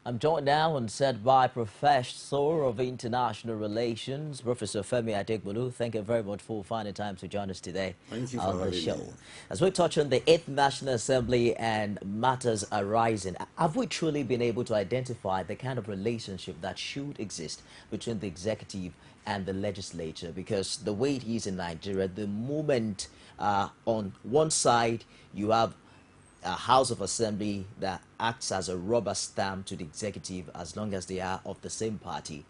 I'm joined now on set by Professor of International Relations, Professor FEMI ADEGBOLU. Thank you very much for finding time to join us today Thank you for on the having show. me. As we touch on the 8th National Assembly and matters arising, have we truly been able to identify the kind of relationship that should exist between the executive and the legislature? Because the way it is in Nigeria, the moment on one side you have a House of Assembly that acts as a rubber stamp to the executive as long as they are of the same party.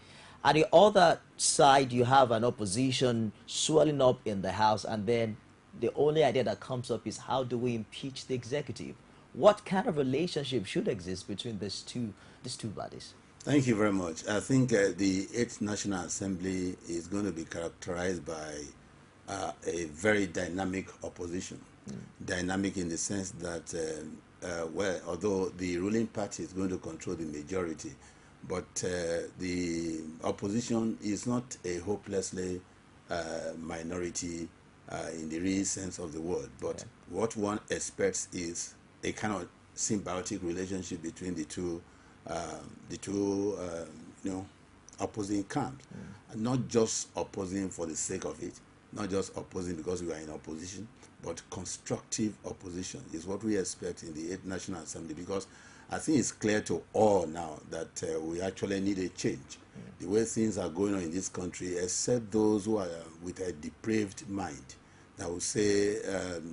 At the other side, you have an opposition swelling up in the House, and then the only idea that comes up is how do we impeach the executive? What kind of relationship should exist between these two bodies? Thank you very much. I think the 8th National Assembly is going to be characterized by a very dynamic opposition. Dynamic in the sense that, well, although the ruling party is going to control the majority, but the opposition is not a hopelessly minority in the real sense of the word. But what one expects is a kind of symbiotic relationship between the two opposing camps, not just opposing for the sake of it, not just opposing because we are in opposition, but constructive opposition is what we expect in the 8th National Assembly, because I think it's clear to all now that we actually need a change. The way things are going on in this country, except those who are with a depraved mind, that will say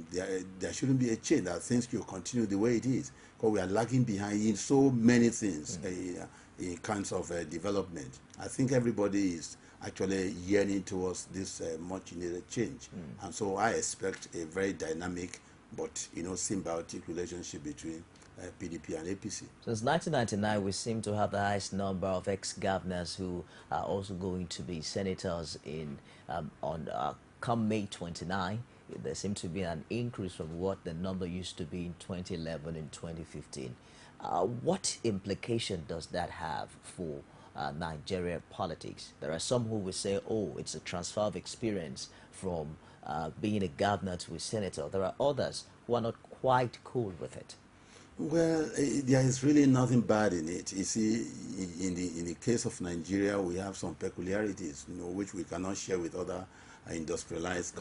there shouldn't be a change, that things should continue the way it is, because we are lagging behind in so many things in kinds of development. I think everybody is actually yearning towards this much needed change. And so I expect a very dynamic but symbiotic relationship between PDP and APC. Since 1999, we seem to have the highest number of ex-governors who are also going to be senators in come May 29. There seems to be an increase from what the number used to be in 2011 and 2015. What implication does that have for Nigeria politics? There are some who will say, oh, it's a transfer of experience from being a governor to a senator. There are others who are not quite cool with it. Well, there is really nothing bad in it. You see, in the case of Nigeria, we have some peculiarities, which we cannot share with other industrialized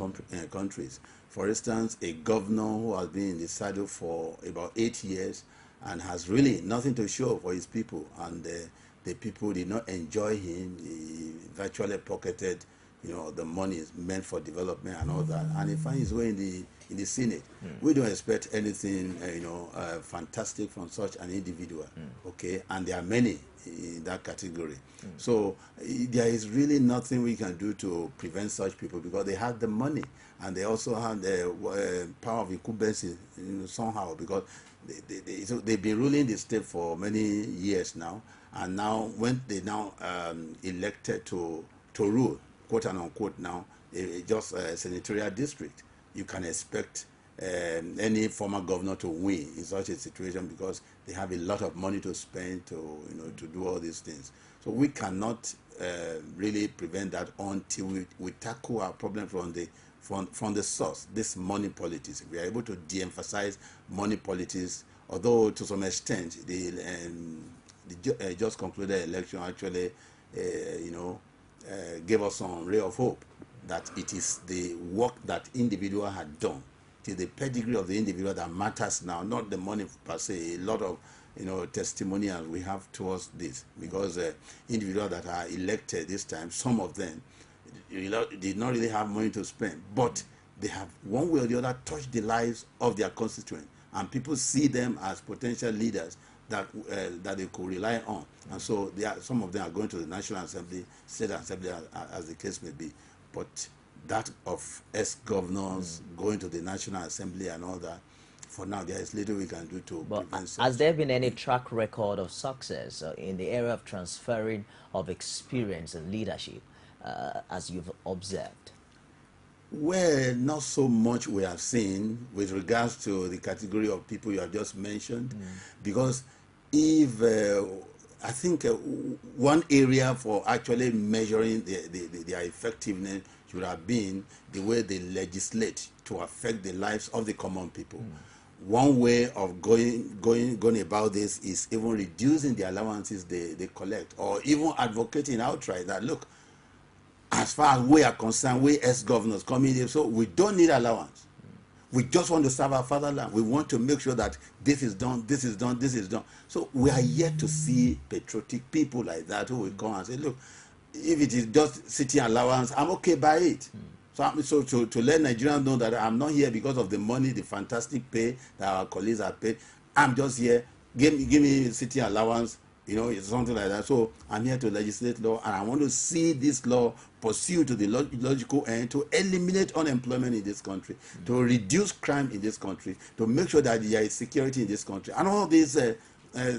countries. For instance, a governor who has been in the saddle for about 8 years and has really nothing to show for his people, and the people did not enjoy him. He virtually pocketed, the money meant for development and all that, and he finds his way in the Senate. We don't expect anything, fantastic from such an individual. Okay, and there are many in that category. So there is really nothing we can do to prevent such people, because they have the money and they also have the power of incumbency somehow, because they've been ruling the state for many years now, and now when they now elected to rule, quote and unquote, now just a senatorial district, you can expect any former governor to win in such a situation, because they have a lot of money to spend to do all these things. So we cannot really prevent that until we tackle our problem from the source, this money politics. We are able to de-emphasize money politics, although to some extent the just concluded election actually gave us some ray of hope that it is the work that individual had done, it is the pedigree of the individual that matters now, not the money per se. A lot of testimonials we have towards this, because individuals that are elected this time, some of them did not really have money to spend, but they have one way or the other touched the lives of their constituents, and people see them as potential leaders that they could rely on. And so some of them are going to the National Assembly, State Assembly, as the case may be. But that of ex-governors going to the National Assembly and all that, for now, there is little we can do to prevent such. Has there been any track record of success in the area of transferring of experience and leadership, as you've observed? Well, not so much we have seen with regards to the category of people you have just mentioned, because if I think one area for actually measuring their effectiveness should have been the way they legislate to affect the lives of the common people. one way of going about this is even reducing the allowances they collect, or even advocating outright that, look, as far as we are concerned, we as governors coming here, so we don't need allowance. We just want to serve our fatherland. We want to make sure that this is done, this is done, this is done. So we are yet to see patriotic people like that who will come and say, look, if it is just city allowance, I'm okay by it. So to let Nigerians know that I'm not here because of the money, the fantastic pay that our colleagues are paid. I'm just here. Give me city allowance. You know, it's something like that. So I'm here to legislate law, and I want to see this law pursue to the logical end to eliminate unemployment in this country, to reduce crime in this country, to make sure that there is security in this country, and all these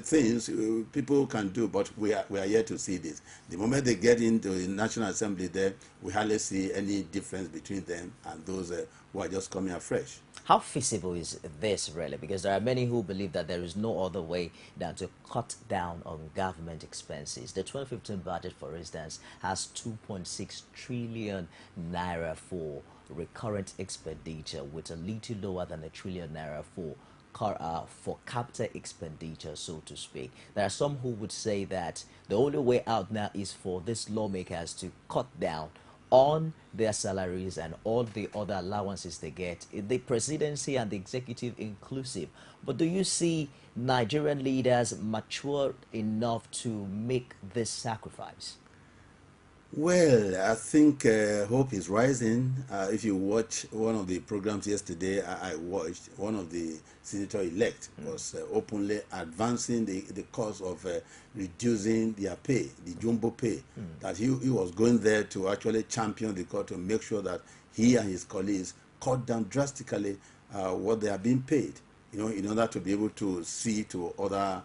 things people can do. But we are yet to see this. The moment they get into the National Assembly, there we hardly see any difference between them and those who are just coming afresh. How feasible is this really? Because there are many who believe that there is no other way than to cut down on government expenses. The 2015 budget, for instance, has 2.6 trillion naira for recurrent expenditure, with a little lower than a trillion naira for capital expenditure, so to speak. There are some who would say that the only way out now is for these lawmakers to cut down on their salaries and all the other allowances they get, the presidency and the executive inclusive. But do you see Nigerian leaders mature enough to make this sacrifice? Well, I think hope is rising. If you watch one of the programs yesterday, I watched, one of the senator-elect was openly advancing the cause of reducing their pay, the jumbo pay, that he was going there to actually champion the court to make sure that he and his colleagues cut down drastically what they are being paid, you know, in order to be able to see to other,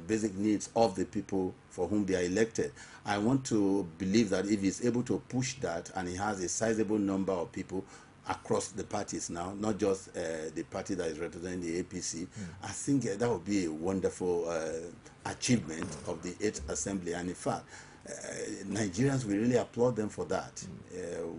basic needs of the people for whom they are elected. I want to believe that if he's able to push that, and he has a sizable number of people across the parties now, not just the party that is representing the APC, I think that would be a wonderful achievement of the 8th Assembly. And in fact, Nigerians will really applaud them for that.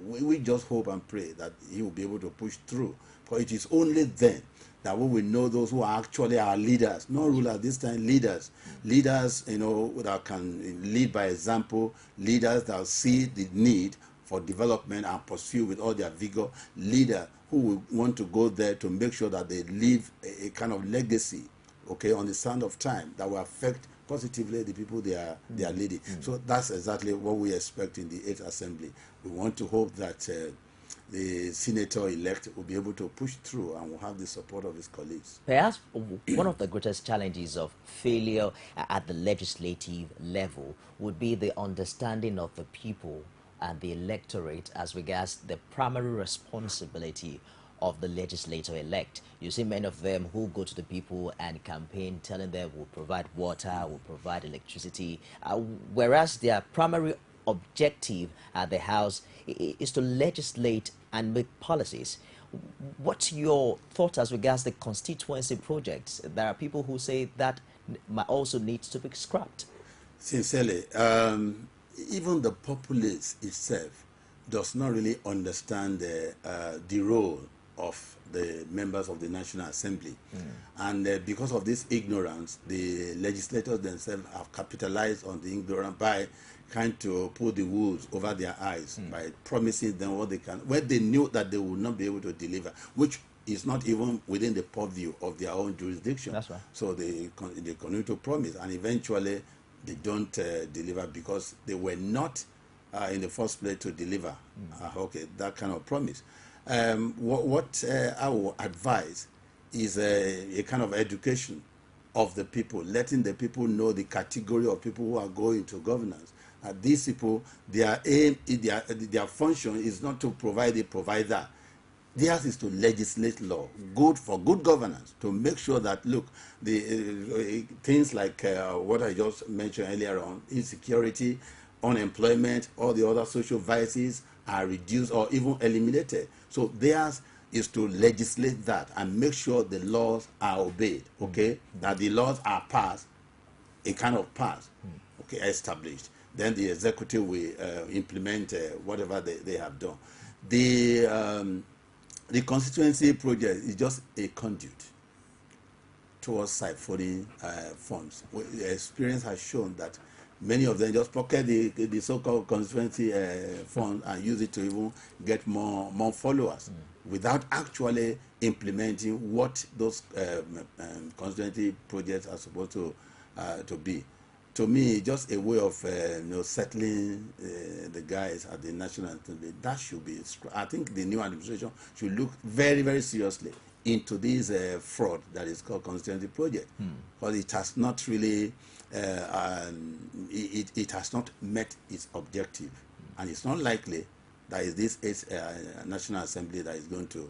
We just hope and pray that he will be able to push through, for it is only then that we will know those who are actually our leaders, not rulers this time, leaders. Leaders, you know, that can lead by example, leaders that see the need for development and pursue with all their vigor, leaders who will want to go there to make sure that they leave a kind of legacy, okay, on the sand of time that will affect positively the people they are leading. So that's exactly what we expect in the 8th Assembly. We want to hope that the senator-elect will be able to push through and will have the support of his colleagues. Perhaps one of the greatest challenges of failure at the legislative level would be the understanding of the people and the electorate as regards the primary responsibility of the legislator-elect. You see many of them who go to the people and campaign telling them we'll provide water, we'll provide electricity, whereas their primary objective at the House is to legislate and make policies. What's your thought as regards the constituency projects? There are people who say that might also need to be scrapped. Sincerely, even the populace itself does not really understand the role of the members of the National Assembly. And because of this ignorance, the legislators themselves have capitalized on the ignorance by trying to put the wolves over their eyes, by promising them what they can, when they knew that they would not be able to deliver, which is not even within the purview of their own jurisdiction. That's right. So they continue to promise, and eventually they don't deliver because they were not in the first place to deliver. Okay, that kind of promise. What I will advise is a kind of education of the people, letting the people know the category of people who are going to governance. These people, their aim, their function is not to provide a provider. Theirs is to legislate law, good for good governance, to make sure that, look, the things like what I just mentioned earlier on, insecurity, unemployment, all the other social vices are reduced or even eliminated. So theirs is to legislate that and make sure the laws are obeyed, okay, that the laws are passed, a kind of passed, okay, established. Then the executive will implement whatever they have done. The the constituency project is just a conduit towards siphoning funds. Experience has shown that many of them just pocket the so-called constituency fund and use it to even get more followers without actually implementing what those constituency projects are supposed to be. To me, just a way of settling the guys at the National Assembly. That should be. I think the new administration should look very, very seriously into this fraud that is called constituency project, because it has not really, it has not met its objective, and it's not likely that is this National Assembly that is going to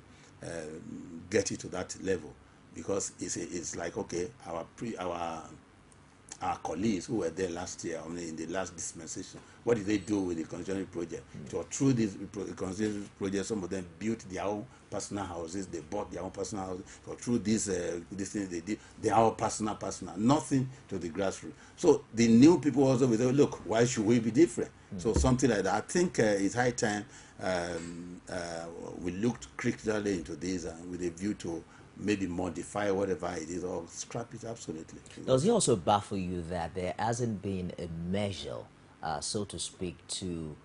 get it to that level, because it's like, okay, our colleagues who were there last year, in the last dispensation, what did they do with the constituency project? So through this constituency project, some of them built their own personal houses, they bought their own personal houses. So through this thing they did, they are all personal, nothing to the grassroots. So the new people also will say, look, why should we be different? So something like that. I think it's high time we looked critically into this with a view to maybe modify whatever it is or scrap it absolutely. Does it also baffle you that there hasn't been a measure, so to speak, to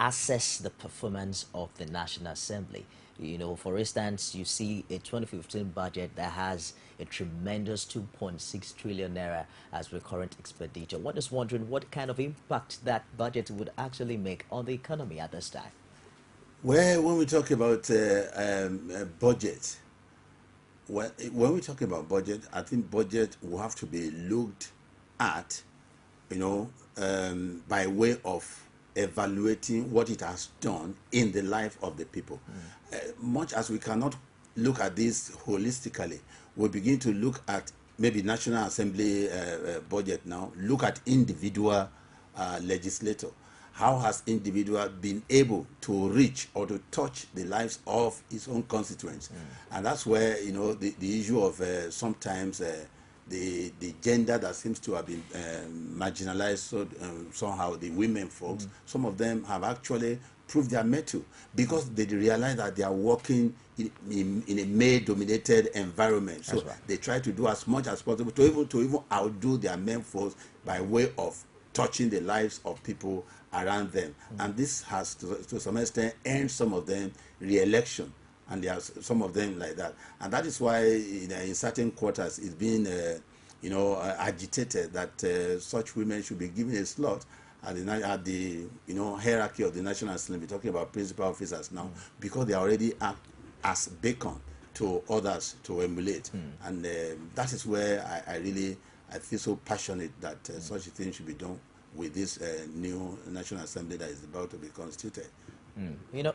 assess the performance of the National Assembly? You know, for instance, you see a 2015 budget that has a tremendous 2.6 trillion naira as recurrent expenditure. One is wondering what kind of impact that budget would actually make on the economy at this time. Well, when we talk about budget, when we talk about budget, I think budget will have to be looked at, by way of evaluating what it has done in the life of the people. Much as we cannot look at this holistically, we begin to look at maybe National Assembly budget now, look at individual legislator. How has individual been able to reach or to touch the lives of his own constituents? And that's where, the issue of sometimes the gender that seems to have been marginalized, so somehow the women folks, some of them have actually proved their mettle because they realize that they are working in a male-dominated environment. So they try to do as much as possible to even outdo their men folks by way of touching the lives of people around them. And this has to some extent earned some of them re-election, and there are some of them like that. And that is why in certain quarters it's been agitated that such women should be given a slot at the hierarchy of the National Assembly, talking about principal officers now, because they already act as beacon to others to emulate. And that is where I feel so passionate that such a thing should be done with this new National Assembly that is about to be constituted.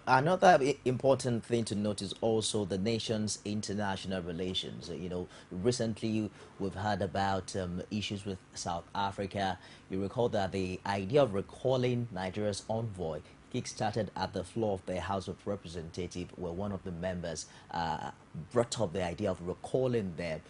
Another important thing to note is also the nation's international relations. Recently we've heard about issues with South Africa. You recall that the idea of recalling Nigeria's envoy kick-started at the floor of the House of Representatives, where one of the members brought up the idea of recalling them,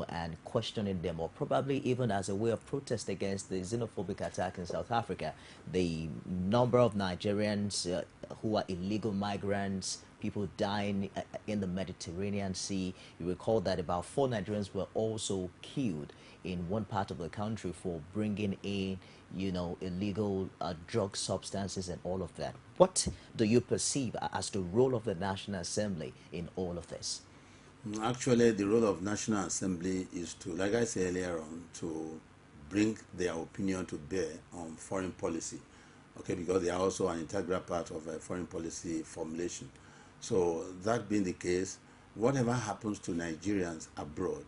and questioning them, or probably even as a way of protest against the xenophobic attack in South Africa. The number of Nigerians who are illegal migrants, people dying in the Mediterranean Sea. You recall that about 4 Nigerians were also killed in one part of the country for bringing in illegal drug substances and all of that. What do you perceive as the role of the National Assembly in all of this? Actually, the role of National Assembly is to, like I said earlier on, to bring their opinion to bear on foreign policy, okay, because they are also an integral part of foreign policy formulation. So that being the case, whatever happens to Nigerians abroad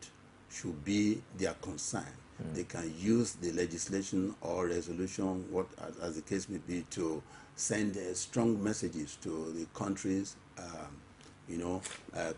should be their concern. They can use the legislation or resolution, as the case may be, to send strong messages to the countries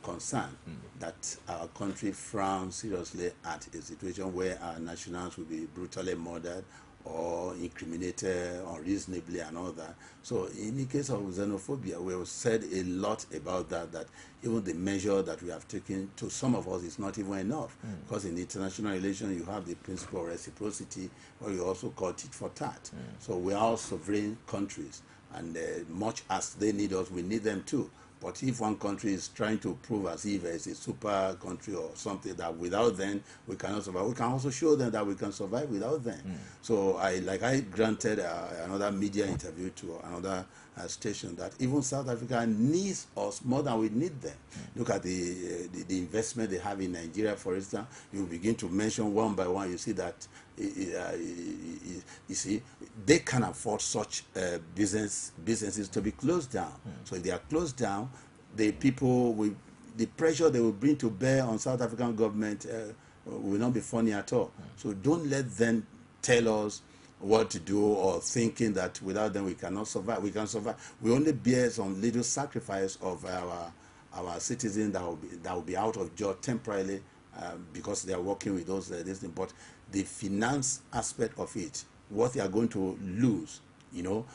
concerned that our country frowns seriously at a situation where our nationals will be brutally murdered or incriminated unreasonably and all that. So in the case of xenophobia, we have said a lot about that even the measure that we have taken to some of us is not even enough. Because in international relations, you have the principle of reciprocity, or you also call tit for tat. So we are all sovereign countries, and much as they need us, we need them too. But if one country is trying to prove as if it's a super country or something that without them we cannot survive, we can also show them that we can survive without them. So I granted another media interview to another station that even South Africa needs us more than we need them. Look at the investment they have in Nigeria, for instance. You begin to mention one by one, you see that you see they can afford such businesses to be closed down. So if they are closed down, the people will, the pressure they will bring to bear on South African government will not be funny at all. So don't let them tell us what to do or thinking that without them we cannot survive. We can survive. We only bear some little sacrifice of our citizens that will be out of job temporarily because they are working with those this thing. But the finance aspect of it, what they are going to lose, you know,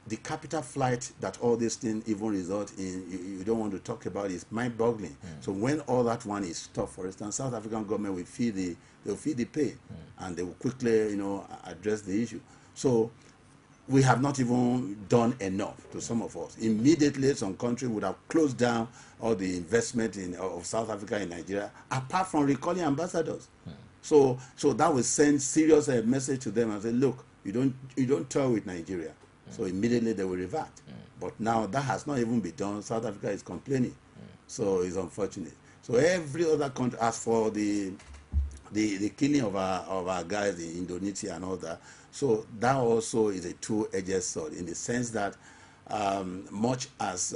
the capital flight that all these things even result in, you don't want to talk about, is mind-boggling. So when all that one is stopped, for instance, South African government will feel the pain, and they will quickly, you know, address the issue. So we have not even done enough to some of us. Immediately, some country would have closed down all the investment of South Africa in Nigeria, apart from recalling ambassadors. So that will send serious message to them and say, look, you don't tour with Nigeria. So immediately they will revert. But now that has not even been done. South Africa is complaining. So it's unfortunate. So every other country, as for the killing of our guys in Indonesia and all that, so that also is a two-edged sword, in the sense that much as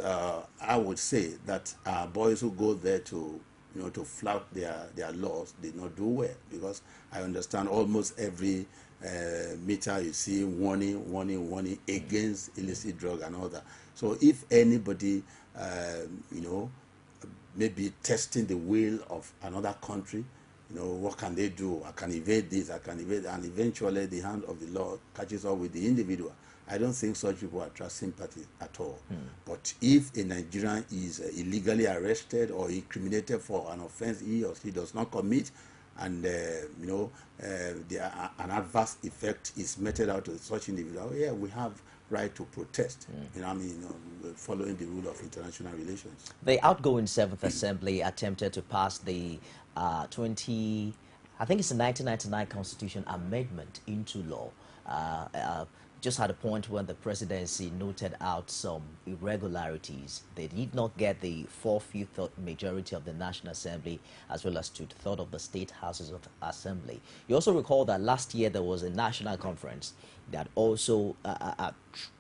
I would say that boys who go there to, you know, to flout their laws did not do well, because I understand almost every meter you see warning against illicit drug and all that. So if anybody, you know, maybe testing the will of another country, you know, what can they do? I can evade this, I can evade, and eventually the hand of the law catches up with the individual. I don't think such people attract sympathy at all. But if a Nigerian is illegally arrested or incriminated for an offense he or she does not commit, and you know, an adverse effect is meted out to such individual, yeah, we have right to protest. You know, I mean, following the rule of international relations. The outgoing Seventh Assembly attempted to pass the I think it's the 1999 Constitution Amendment into law. Just at a point when the presidency noted out some irregularities. They did not get the 4/5 majority of the National Assembly, as well as 2/3 of the state houses of assembly. You also recall that last year there was a national conference that also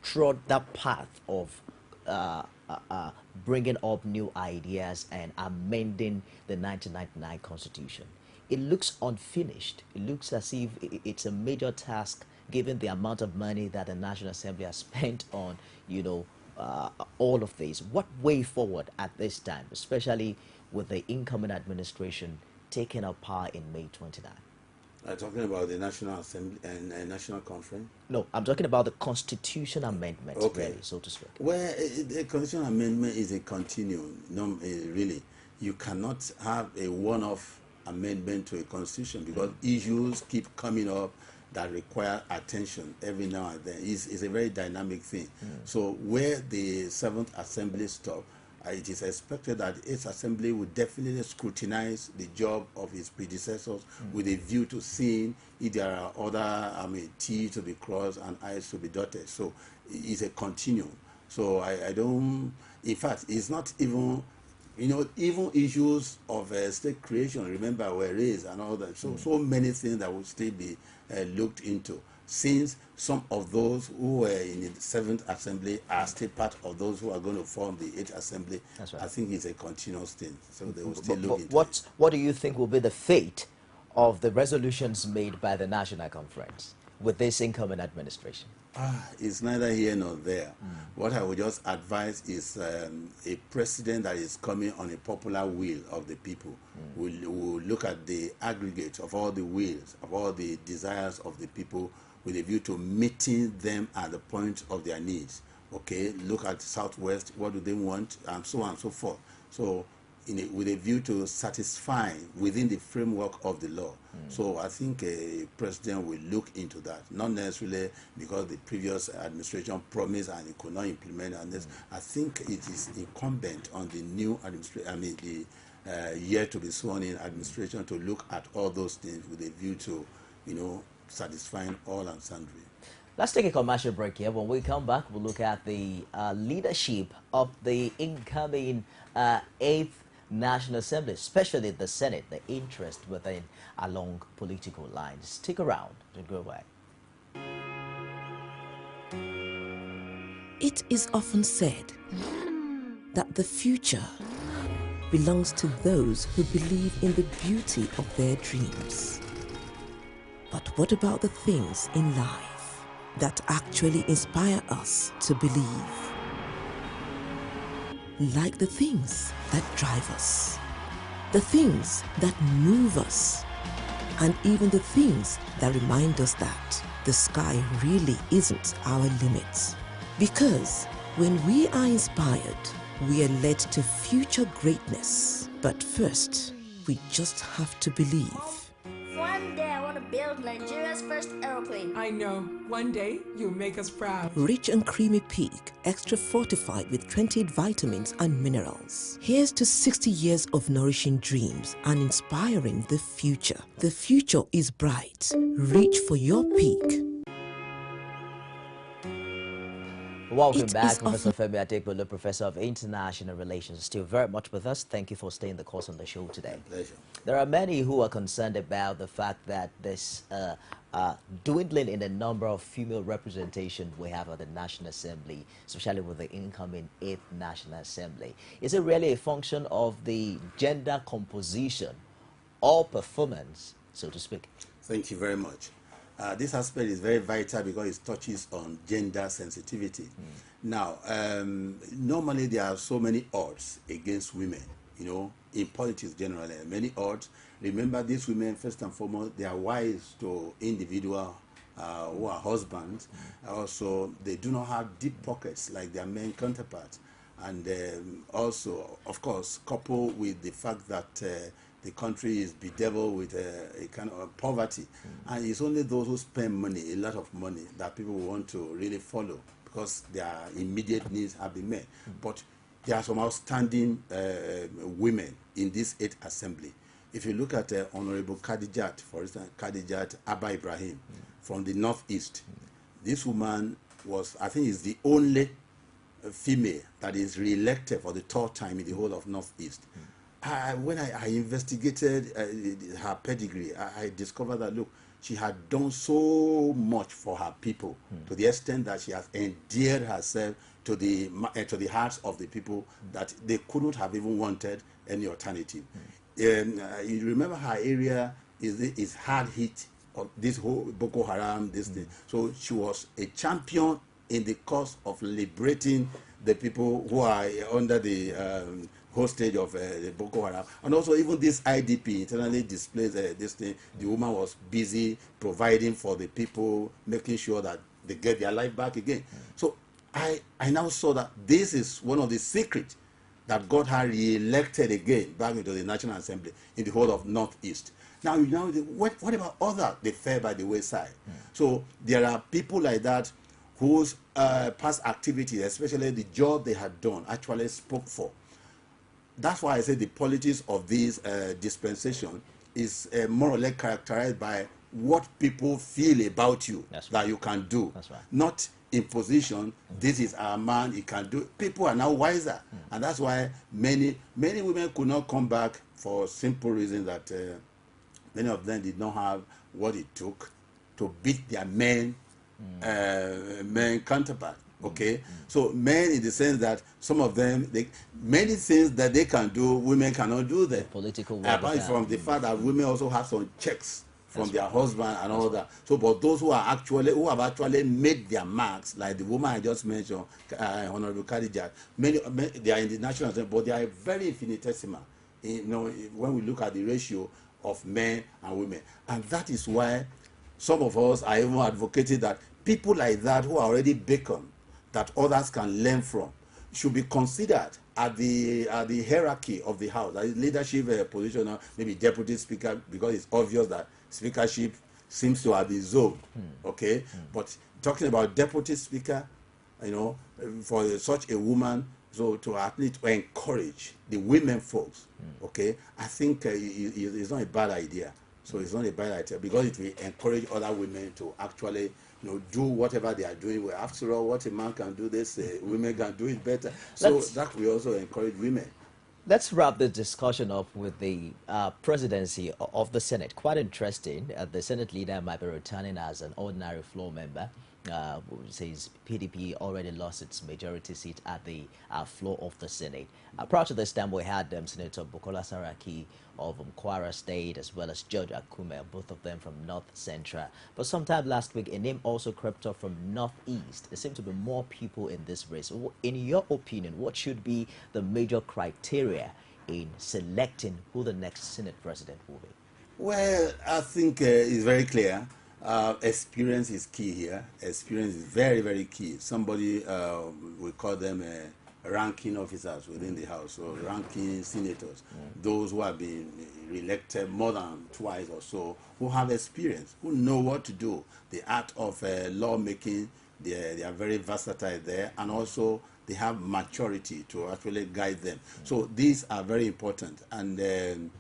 trod that path of bringing up new ideas and amending the 1999 Constitution. It looks unfinished. It looks as if it's a major task, given the amount of money that the National Assembly has spent on, you know, all of this. What way forward at this time, especially with the incoming administration taking up power in May 29? Talking about the National Assembly and National Conference? No, I'm talking about the Constitution Amendment, okay, really, so to speak. Well, the Constitution Amendment is a continuum. No, really. You cannot have a one-off amendment to a constitution, because issues keep coming up that require attention every now and then. It's a very dynamic thing. So where the Seventh Assembly stopped, it is expected that its assembly will definitely scrutinize the job of its predecessors with a view to seeing if there are other T's to be crossed and I's to be dotted. So it's a continuum. So I don't, in fact, it's not even, you know, even issues of state creation, remember, were raised and all that. So many things that will still be looked into, since some of those who were in the Seventh Assembly are still part of those who are going to form the Eighth Assembly. That's right. I think it's a continuous thing, so they will still look into it. What do you think will be the fate of the resolutions made by the National Conference with this incoming administration? It's neither here nor there. What I would just advise is a president that is coming on a popular will of the people will look at the aggregate of all the wills, of all the desires of the people, with a view to meeting them at the point of their needs. Okay, look at Southwest, what do they want, and so on and so forth. So with a view to satisfying within the framework of the law. So I think a president will look into that, not necessarily because the previous administration promised and it could not implement. And this, I think it is incumbent on the new administration, I mean the yet to be sworn in administration, to look at all those things with a view to, satisfying all and sundry. Let's take a commercial break here. When we come back, we'll look at the leadership of the incoming 8th National Assembly, especially the Senate, the interest within along political lines. Stick around. Don't go away. It is often said that the future belongs to those who believe in the beauty of their dreams. But what about the things in life that actually inspire us to believe? Like the things that drive us, the things that move us, and even the things that remind us that the sky really isn't our limit. Because when we are inspired, we are led to future greatness. But first, we just have to believe. One day I want to build Nigeria's first aeroplane. I know. One day you'll make us proud. Rich and creamy pig, extra fortified with 28 vitamins and minerals. Here's to 60 years of nourishing dreams and inspiring the future. The future is bright. Reach for your peak. Welcome back, Professor FEMI ADEGBOLU, Professor of International Relations, still very much with us. Thank you for staying the course on the show today. Pleasure. There are many who are concerned about the fact that this dwindling in the number of female representation we have at the National Assembly, especially with the incoming 8th National Assembly. Is it really a function of the gender composition or performance, so to speak? Thank you very much. This aspect is very vital because it touches on gender sensitivity. Now, normally there are so many odds against women, in politics generally, many odds. Remember, these women, first and foremost, they are wives to individuals who are husbands. Also, they do not have deep pockets like their men counterparts. And also, of course, coupled with the fact that the country is bedeviled with a kind of poverty. And it's only those who spend money, a lot of money, that people want to really follow because their immediate needs have been met. But there are some outstanding women in this 8th Assembly. If you look at Honorable Khadijat, for instance, Khadijat Abba Ibrahim from the Northeast, this woman was, I think, is the only female that is re-elected for the 3rd time in the whole of Northeast. When I investigated her pedigree, I discovered that, look, she had done so much for her people to the extent that she has endeared herself to the hearts of the people that they couldn't have even wanted any alternative. You remember her area is hard hit of this whole Boko Haram, this thing. So she was a champion in the cause of liberating the people who are under the hostage of the Boko Haram. And also even this IDP, internally displaced this thing, the woman was busy providing for the people, making sure that they get their life back again. So I now saw that this is one of the secrets that got her re-elected again back into the National Assembly in the whole of Northeast. Now, what about other, they fell by the wayside? So there are people like that whose past activities, especially the job they had done, actually spoke for. That's why I say the politics of this dispensation is more or less characterized by what people feel about you that you can do. That's right. Not imposition, this is our man, he can do it. People are now wiser. And that's why many women could not come back for simple reason that many of them did not have what it took to beat their men counterpart. Okay, so men in the sense that some of them, many things that they can do, women cannot do them. Political work. Apart from the fact that women also have some checks from their husband and all that. So, but those who have actually made their marks, like the woman I just mentioned, Honorable Khadijat, many they are in the national assembly, but they are very infinitesimal. When we look at the ratio of men and women, and that is why some of us are even advocating that people like that who are already beckoned, that others can learn from, should be considered at the hierarchy of the House, that is leadership position, maybe deputy speaker, because it's obvious that speakership seems to have been zoned, okay? But talking about deputy speaker, you know, for such a woman, so to at least encourage the women folks, okay, I think it's not a bad idea. So it's not a bad idea because it will encourage other women to actually, you know, do whatever they are doing. Well, after all, what a man can do, this women can do it better. So that will also encourage women. Let's wrap the discussion up with the presidency of the Senate. Quite interesting. The Senate leader might be returning as an ordinary floor member. Says PDP already lost its majority seat at the floor of the Senate. Prior to this time, we had Senator Bukola Saraki of Kwara State, as well as George Akume, both of them from North Central. But sometime last week, a name also crept up from Northeast. There seem to be more people in this race. In your opinion, what should be the major criteria in selecting who the next Senate president will be? Well, I think it's very clear. Experience is key here. Experience is very, very key. Somebody, we call them ranking officers within the House, or ranking senators, those who have been re-elected more than twice or so, who have experience, who know what to do. The art of lawmaking, they are very versatile there, and also they have maturity to actually guide them. So these are very important. And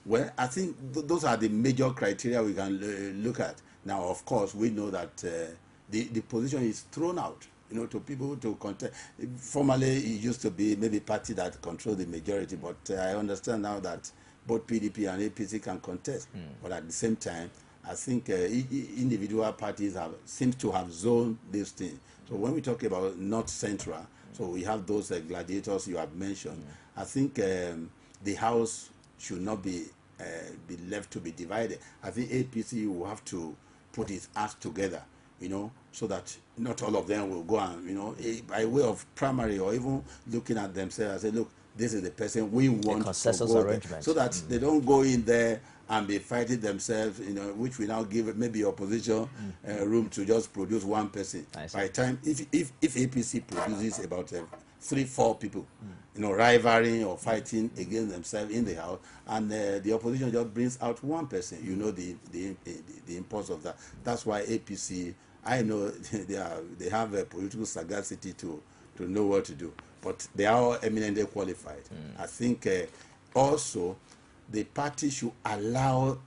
well, I think those are the major criteria we can look at. Now, of course, we know that the position is thrown out, you know, to people to contest. Formerly, it used to be maybe party that control the majority, but I understand now that both PDP and APC can contest. But at the same time, I think individual parties seem to have zoned this thing. So when we talk about North Central, so we have those gladiators you have mentioned. I think the House should not be left to be divided. I think APC will have to put its acts together, you know, so that not all of them will go and, you know, by way of primary or even looking at themselves and say, look, this is the person we want to go there. So that they don't go in there and be fighting themselves, you know, which will now give maybe opposition room to just produce one person. By the time, if APC produces about 3-4 people, you know, rivaling or fighting against themselves in the House, and the opposition just brings out one person, you know, the impulse of that. That's why APC, I know they have a political sagacity to know what to do, but they are all eminently qualified. I think also the party should allow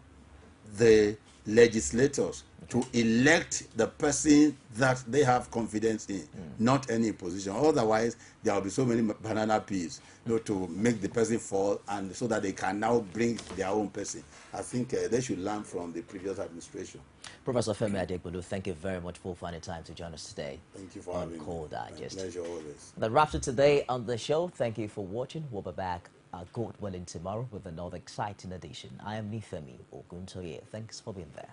the legislators to elect the person that they have confidence in, not any position. Otherwise, there will be so many banana peas, you know, to make the person fall, and so that they can now bring their own person. I think they should learn from the previous administration. Professor FEMI ADEGBOLU, thank you very much for finding time to join us today. Thank you for having me. Cold Digest. Pleasure always. That wraps it today on the show. Thank you for watching. We'll be back, God willing, tomorrow with another exciting edition. I am Nifemi Oguntoye. Thanks for being there.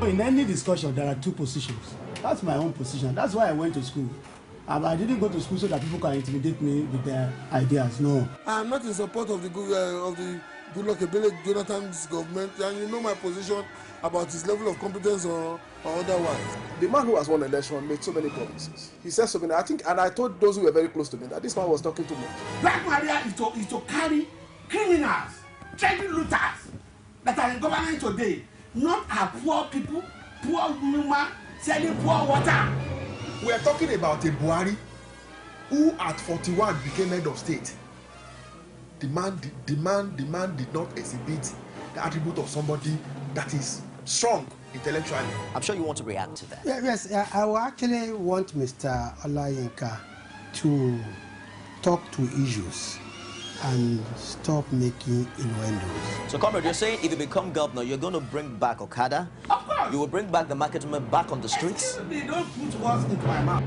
In any discussion, there are two positions. That's my own position. That's why I went to school. I didn't go to school so that people can intimidate me with their ideas. No. I'm not in support of the Goodluck Ebele Jonathan's government, and you know my position about his level of competence or otherwise. The man who has won the election made so many promises. He said so many. I think, and I told those who were very close to me that this man was talking too much. Black Maria is to carry criminals, treasury looters that are in government today, not our poor people, poor women selling poor water. We are talking about a Buhari who at 41 became head of state. The man did not exhibit the attribute of somebody that is strong intellectually. I'm sure you want to react to that. Yes, I will actually want Mr. Olayinka to talk to issues and stop making innuendos. So, comrade, you're saying if you become governor, you're going to bring back Okada? Of course. You will bring back the market women back on the streets? They don't put words into my mouth.